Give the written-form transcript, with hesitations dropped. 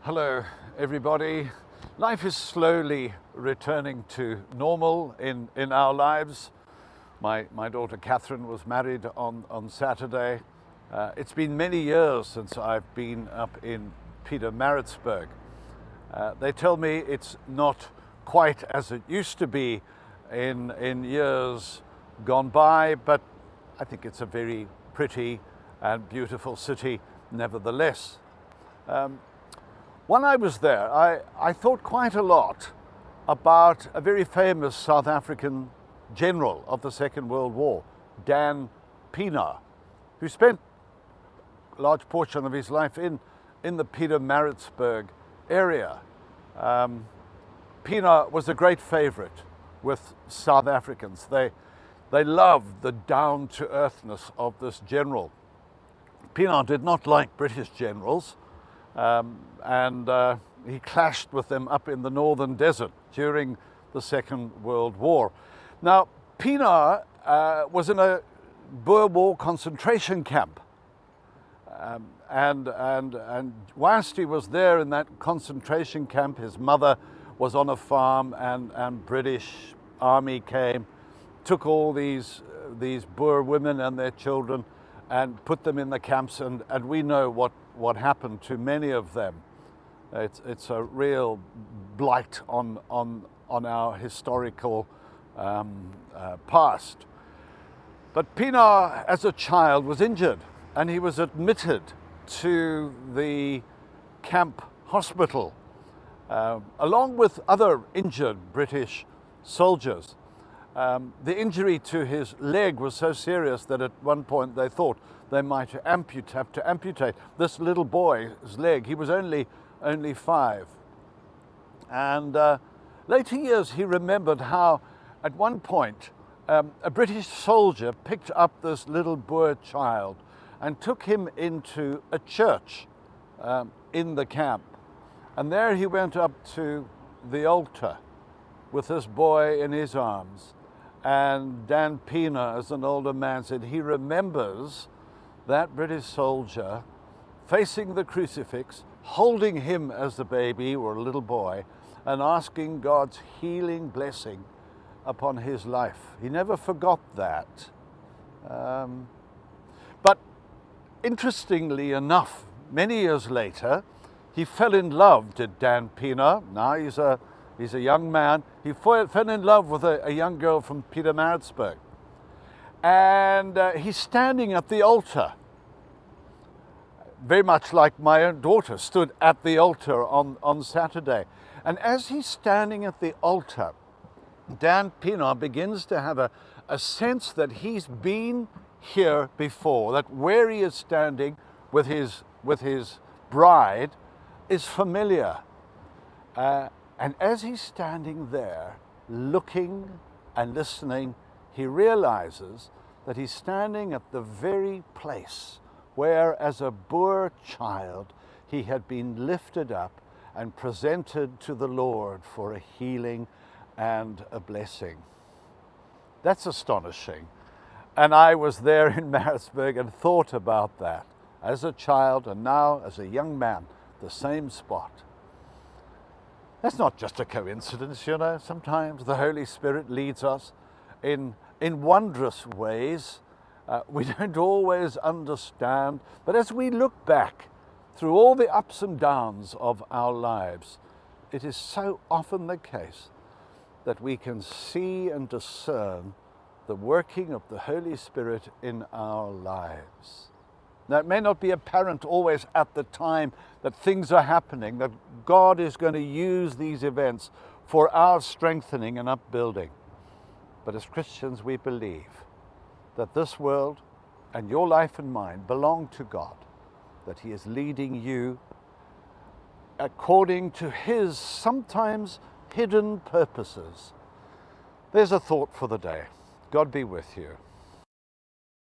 Hello, everybody. Life is slowly returning to normal in our lives. My daughter Catherine was married on Saturday. It's been many years since I've been up in Pietermaritzburg. They tell me it's not quite as it used to be in years gone by, but I think it's a very pretty and beautiful city nevertheless. When I was there, I thought quite a lot about a very famous South African general of the Second World War, Dan Pienaar, who spent a large portion of his life in the Pietermaritzburg area. Pienaar was a great favorite with South Africans. They loved the down-to-earthness of this general. Pienaar did not like British generals, and he clashed with them up in the northern desert during the Second World War. Now, Pienaar was in a Boer War concentration camp, and whilst he was there in that concentration camp, his mother was on a farm, and British army came, took all these Boer women and their children and put them in the camps, and we know what happened to many of them. It's a real blight on our historical past. But Pienaar, as a child, was injured, and he was admitted to the camp hospital along with other injured British soldiers. The injury to his leg was so serious that at one point they thought they might have to amputate this little boy's leg. He was only 5. And later years he remembered how at one point a British soldier picked up this little Boer child and took him into a church in the camp. And there he went up to the altar with this boy in his arms. And Dan Pienaar, as an older man, said he remembers that British soldier facing the crucifix, holding him as a baby or a little boy, and asking God's healing blessing upon his life. He never forgot that. But interestingly enough, many years later, he fell in love, did Dan Pienaar. Now he's a young man. He fell in love with a young girl from Pietermaritzburg. And he's standing at the altar, very much like my own daughter stood at the altar on Saturday. And as he's standing at the altar, Dan Pienaar begins to have a sense that he's been here before, that where he is standing with his bride is familiar. And as he's standing there, looking and listening, he realizes that he's standing at the very place where, as a Boer child, he had been lifted up and presented to the Lord for a healing and a blessing. That's astonishing. And I was there in Maritzburg and thought about that as a child, and now as a young man, the same spot. That's not just a coincidence, you know. Sometimes the Holy Spirit leads us in wondrous ways. We don't always understand, but as we look back through all the ups and downs of our lives, it is so often the case that we can see and discern the working of the Holy Spirit in our lives. Now, it may not be apparent always at the time that things are happening, that God is going to use these events for our strengthening and upbuilding. But as Christians, we believe that this world and your life and mine belong to God, that He is leading you according to His sometimes hidden purposes. There's a thought for the day. God be with you.